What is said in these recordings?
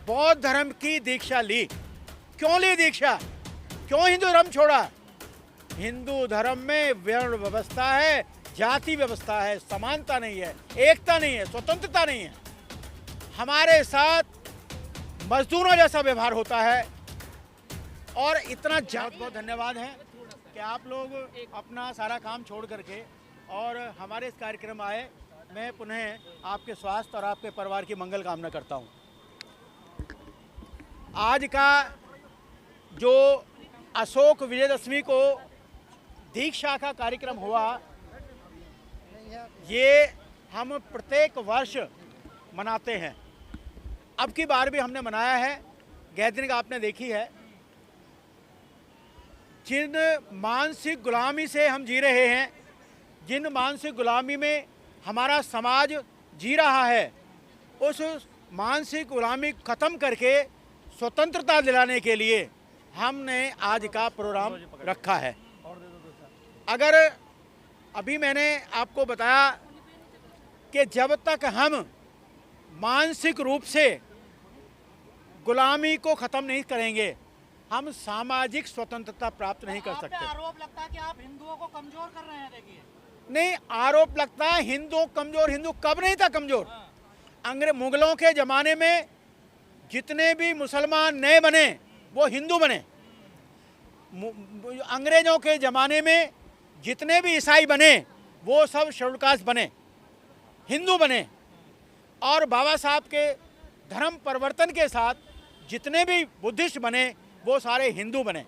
बौद्ध धर्म की दीक्षा ली। क्यों ली दीक्षा? क्यों हिंदू धर्म छोड़ा? हिंदू धर्म में वर्ण व्यवस्था है, जाति व्यवस्था है, समानता नहीं है, एकता नहीं है, स्वतंत्रता नहीं है। हमारे साथ मजदूरों जैसा व्यवहार होता है। और इतना बहुत बहुत धन्यवाद है कि आप लोग अपना सारा काम छोड़ करके और हमारे इस कार्यक्रम आए। मैं पुनः आपके स्वास्थ्य और आपके परिवार की मंगल कामना करता हूँ। आज का जो अशोक विजयदशमी को दीक्षा का कार्यक्रम हुआ, ये हम प्रत्येक वर्ष मनाते हैं। अब की बार भी हमने मनाया है। गैदरिंग आपने देखी है। जिन मानसिक गुलामी से हम जी रहे हैं, जिन मानसिक गुलामी में हमारा समाज जी रहा है, उस मानसिक गुलामी खत्म करके स्वतंत्रता दिलाने के लिए हमने आज का प्रोग्राम रखा है। अगर अभी मैंने आपको बताया कि जब तक हम मानसिक रूप से गुलामी को ख़त्म नहीं करेंगे, हम सामाजिक स्वतंत्रता प्राप्त नहीं कर सकते। आरोप लगता है कि आप हिंदुओं को कमजोर कर रहे हैं। देखिए, नहीं, आरोप लगता है हिंदू कमजोर। हिंदू कब नहीं था कमजोर? मुगलों के ज़माने में जितने भी मुसलमान नए बने वो हिंदू बने। अंग्रेज़ों के ज़माने में जितने भी ईसाई बने वो सब शेड्यूल कास्ट बने, हिंदू बने। और बाबा साहब के धर्म परिवर्तन के साथ जितने भी बुद्धिस्ट बने वो सारे हिंदू बने।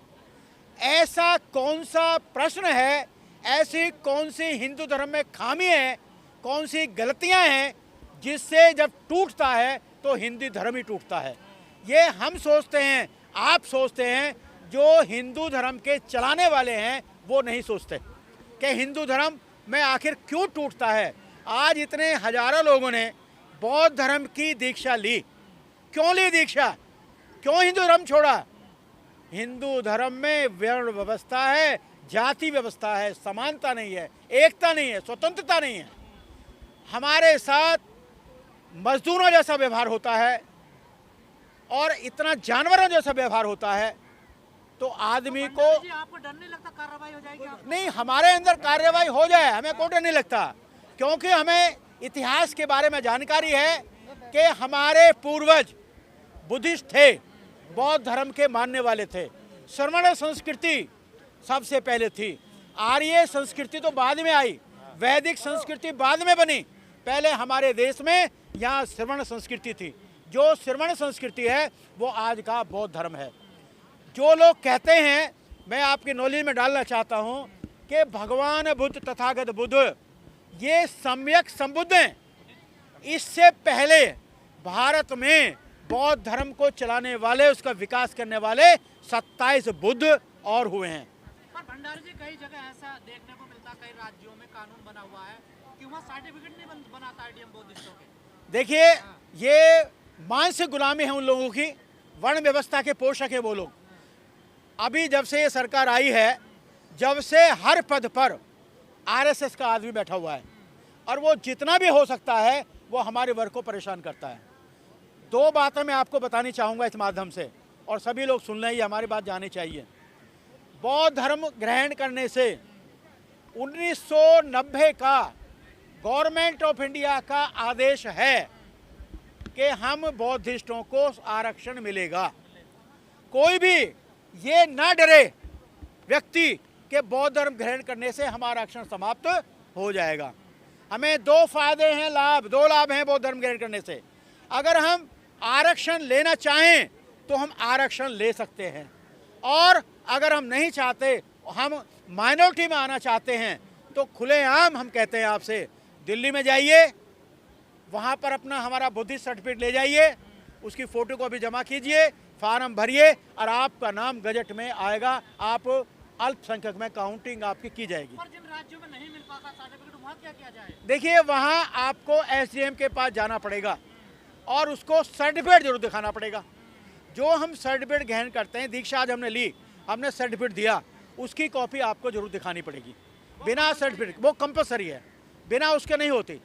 ऐसा कौन सा प्रश्न है, ऐसी कौन सी हिंदू धर्म में खामी है, कौन सी गलतियां हैं जिससे जब टूटता है तो हिंदू धर्म ही टूटता है? ये हम सोचते हैं, आप सोचते हैं, जो हिंदू धर्म के चलाने वाले हैं वो नहीं सोचते कि हिंदू धर्म में आखिर क्यों टूटता है। आज इतने हजारों लोगों ने बौद्ध धर्म की दीक्षा ली। क्यों ली दीक्षा? क्यों हिंदू धर्म छोड़ा? हिंदू धर्म में वर्ण व्यवस्था है, जाति व्यवस्था है, समानता नहीं है, एकता नहीं है, स्वतंत्रता नहीं है। हमारे साथ मजदूरों जैसा व्यवहार होता है और इतना जानवरों जैसा व्यवहार होता है। तो आदमी को आपको डर नहीं लगता कार्रवाई हो जाएगी? नहीं, हमारे अंदर कार्रवाई हो जाए हमें कोई डर नहीं लगता, क्योंकि हमें इतिहास के बारे में जानकारी है कि हमारे पूर्वज बुद्धिस्ट थे, बौद्ध धर्म के मानने वाले थे। श्रमण संस्कृति सबसे पहले थी, आर्य संस्कृति तो बाद में आई, वैदिक संस्कृति बाद में बनी। पहले हमारे देश में यहाँ श्रमण संस्कृति थी। जो श्रमण संस्कृति है वो आज का बौद्ध धर्म है। जो लोग कहते हैं, मैं आपकी नॉलेज में डालना चाहता हूँ कि भगवान बुद्ध, तथागत बुद्ध ये सम्यक संबुद्ध हैं। इससे पहले भारत में बौद्ध धर्म को चलाने वाले, उसका विकास करने वाले 27 बुद्ध और हुए हैं। पर भंडारी जी, कई जगह ऐसा देखने को मिलता, कई राज्यों में कानून बना हुआ है कि वहाँ सर्टिफिकेट नहीं बनाता आईडीएम बुद्धिस्टों के। देखिए, ये मानसिक गुलामी है उन लोगों की, वर्ण व्यवस्था के पोषक है वो लोग। अभी जब से ये सरकार आई है, जब से हर पद पर आरएसएस का आदमी बैठा हुआ है और वो जितना भी हो सकता है वो हमारे वर्ग को परेशान करता है। दो बातें मैं आपको बतानी चाहूँगा इस माध्यम से, और सभी लोग सुन लें, ये हमारी बात जानी चाहिए। बौद्ध धर्म ग्रहण करने से 1990 का गवर्नमेंट ऑफ इंडिया का आदेश है कि हम बौद्धिस्टों को आरक्षण मिलेगा। कोई भी ये ना डरे व्यक्ति के बौद्ध धर्म ग्रहण करने से हमारा आरक्षण समाप्त हो जाएगा। हमें दो फायदे हैं, दो लाभ हैं बौद्ध धर्म ग्रहण करने से। अगर हम आरक्षण लेना चाहें तो हम आरक्षण ले सकते हैं, और अगर हम नहीं चाहते, हम माइनॉरिटी में आना चाहते हैं, तो खुलेआम हम कहते हैं आपसे, दिल्ली में जाइए, वहाँ पर अपना हमारा बुद्धिस्ट सर्टिफिकेट ले जाइए, उसकी फ़ोटो को भी जमा कीजिए, फार्म भरिए और आपका नाम गजट में आएगा। आप अल्पसंख्यक में काउंटिंग आपकी की जाएगी। पर जिन राज्यों में नहीं मिल पाता सर्टिफिकेट, वहाँ क्या किया जाए? देखिए, वहाँ आपको एसडीएम के पास जाना पड़ेगा और उसको सर्टिफिकेट जरूर दिखाना पड़ेगा। जो हम सर्टिफिकेट ग्रहण करते हैं, दीक्षा आज हमने ली, हमने सर्टिफिकेट दिया, उसकी कॉपी आपको जरूर दिखानी पड़ेगी। बिना सर्टिफिकेट, वो कंपलसरी है, बिना उसके नहीं होती।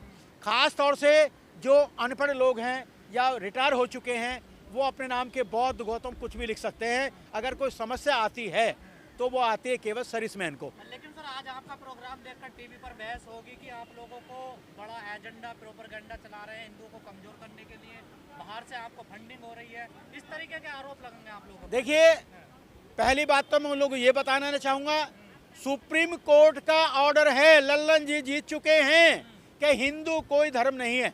ख़ास तौर से जो अनपढ़ लोग हैं या रिटायर हो चुके हैं वो अपने नाम के बौद्ध गौतम कुछ भी लिख सकते हैं। अगर कोई समस्या आती है तो वो आती है केवल सर्विसमैन को। लेकिन सर आज आपका प्रोग्राम देखकर टीवी पर बहस होगी कि आप लोगों को बड़ा एजेंडा प्रोपेगेंडा चला रहे हैं हिंदुओं को कमजोर करने के लिए, बाहर से आपको फंडिंग हो रही है, इस तरीके के आरोप लगेंगे आप लोगों को। देखिए, पहली बात तो मैं उन लोगों को ये बताना चाहूँगा, सुप्रीम कोर्ट का ऑर्डर है, लल्लन जी जीत चुके हैं कि हिंदू कोई धर्म नहीं है।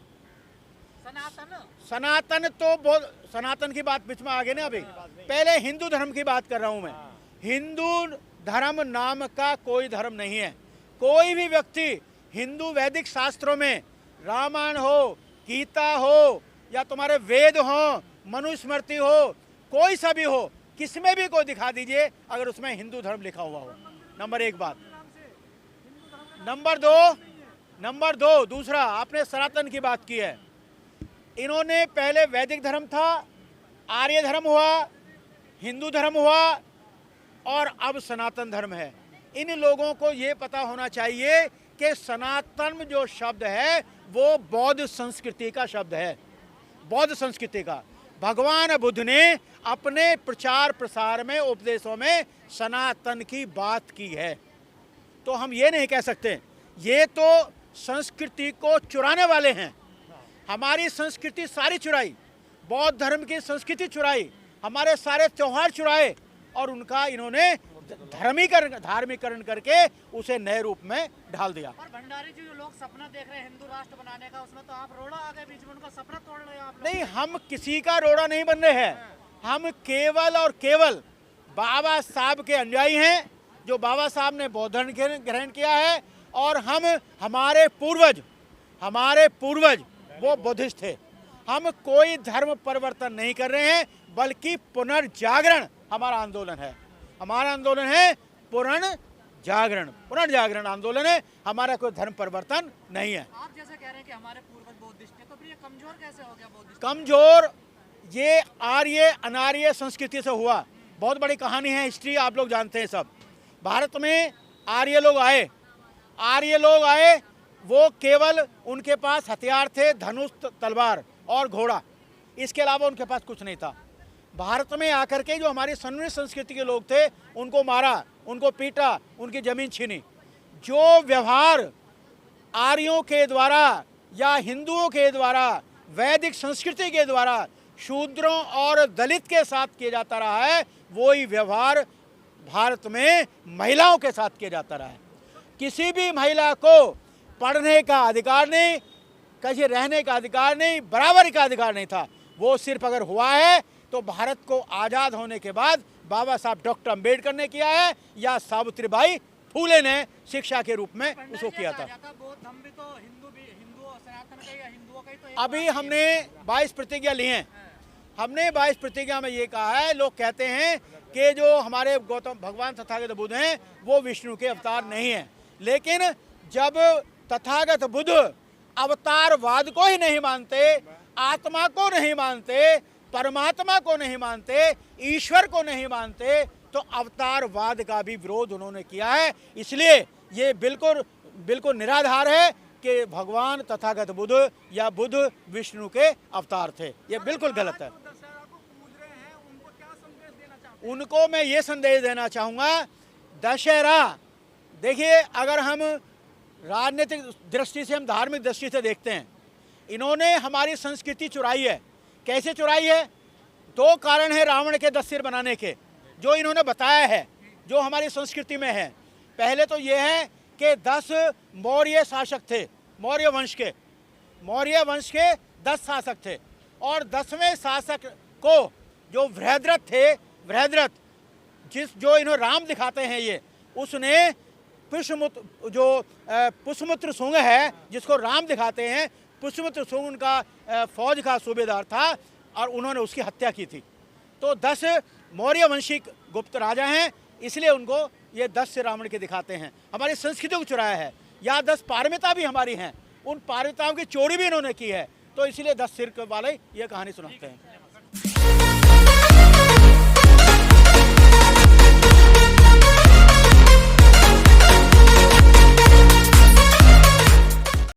सनातन तो बहुत, सनातन की बात बीच में आ गई ना, अभी पहले हिंदू धर्म की बात कर रहा हूँ मैं। हिंदू धर्म नाम का कोई धर्म नहीं है। कोई भी व्यक्ति हिंदू वैदिक शास्त्रों में रामायण हो, गीता हो, या तुम्हारे वेद हो, मनुस्मृति हो, कोई सा भी हो, किसमें भी कोई दिखा दीजिए अगर उसमें हिंदू धर्म लिखा हुआ हो। नंबर एक बात। नंबर दो दूसरा, आपने सनातन की बात की है। इन्होंने पहले वैदिक धर्म था, आर्य धर्म हुआ, हिंदू धर्म हुआ, और अब सनातन धर्म है। इन लोगों को ये पता होना चाहिए कि सनातन जो शब्द है वो बौद्ध संस्कृति का शब्द है, बौद्ध संस्कृति का। भगवान बुद्ध ने अपने प्रचार प्रसार में, उपदेशों में सनातन की बात की है। तो हम ये नहीं कह सकते ये तो संस्कृति को चुराने वाले हैं। हमारी संस्कृति सारी चुराई, बौद्ध धर्म की संस्कृति चुराई, हमारे सारे त्योहार चुराए, और उनका इन्होंने धार्मिकरण करके उसे नए रूप में ढाल दिया। और भंडारी जी जो लोग सपना देख रहे हैं हिंदू राष्ट्र बनाने का, उसमें तो आप रोड़ा आ गए बीच में, उनका सपना तोड़ रहे हैं आप लोग। नहीं, हम किसी का रोड़ा नहीं बन रहे हैं। हम केवल और केवल बाबा साहब के अनुयायी हैं, जो बाबा साहब ने बौद्ध धर्म ग्रहण किया है, और हमारे पूर्वज वो बुद्धिस्ट थे। हम कोई धर्म परिवर्तन नहीं कर रहे हैं, बल्कि पुनर्जागरण हमारा आंदोलन है। हमारा आंदोलन है पुनर्जागरण आंदोलन है, हमारा कोई धर्म परिवर्तन नहीं है। आप जैसे कह रहे हैं कि हमारे पूर्वज बौद्धिस्ट थे, तो फिर ये कमजोर कैसे हो गया बौद्धिस्ट? कमजोर ये आर्य अनार्य संस्कृति से हुआ। बहुत बड़ी कहानी है, हिस्ट्री आप लोग जानते हैं सब। भारत में आर्य लोग आए, वो केवल उनके पास हथियार थे, धनुष, तलवार और घोड़ा, इसके अलावा उनके पास कुछ नहीं था। भारत में आकर के जो हमारी सनातन संस्कृति के लोग थे, उनको मारा, उनको पीटा, उनकी जमीन छीनी। जो व्यवहार आर्यों के द्वारा या हिंदुओं के द्वारा, वैदिक संस्कृति के द्वारा शूद्रों और दलित के साथ किया जाता रहा है, वही व्यवहार भारत में महिलाओं के साथ किया जाता रहा है। किसी भी महिला को पढ़ने का अधिकार नहीं, कहीं रहने का अधिकार नहीं, बराबरी का अधिकार नहीं था। वो सिर्फ अगर हुआ है तो भारत को आज़ाद होने के बाद बाबा साहब डॉक्टर अम्बेडकर ने किया है, या सावित्रीबाई फूले ने शिक्षा के रूप में उसको किया था। अभी हमने 22 प्रतिज्ञा ली हैं। हमने 22 प्रतिज्ञा में ये कहा है, लोग कहते हैं कि जो हमारे गौतम भगवान तथागत बुद्ध हैं वो विष्णु के अवतार नहीं हैं, लेकिन जब तथागत बुद्ध अवतारवाद को ही नहीं मानते, आत्मा को नहीं मानते, परमात्मा को नहीं मानते, ईश्वर को नहीं मानते, तो अवतारवाद का भी विरोध उन्होंने किया है। इसलिए ये बिल्कुल निराधार है कि भगवान तथागत बुद्ध या बुद्ध विष्णु के अवतार थे। ये बिल्कुल गलत है। उनको मैं ये संदेश देना चाहूँगा, दशहरा, देखिए अगर हम राजनीतिक दृष्टि से, हम धार्मिक दृष्टि से देखते हैं, इन्होंने हमारी संस्कृति चुराई है। कैसे चुराई है? 2 कारण है रावण के 10 सिर बनाने के, जो इन्होंने बताया है, जो हमारी संस्कृति में है। पहले तो ये है कि 10 मौर्य शासक थे, मौर्य वंश के 10 शासक थे, और 10वें शासक को जो वृहद्रथ जो इन्होंने राम दिखाते हैं, ये उसने पुष्यमित्र शुंग है, जिसको राम दिखाते हैं, पुष्यमित्र शुंग उनका फौज का सूबेदार था, और उन्होंने उसकी हत्या की थी। तो 10 मौर्य वंशिक गुप्त राजा हैं, इसलिए उनको ये 10 से रावण के दिखाते हैं। हमारी संस्कृति को चुराया है। या 10 पारमिता भी हमारी हैं, उन पारमिताओं की चोरी भी इन्होंने की है, तो इसलिए 10 सिर वाले ये कहानी सुनाते हैं।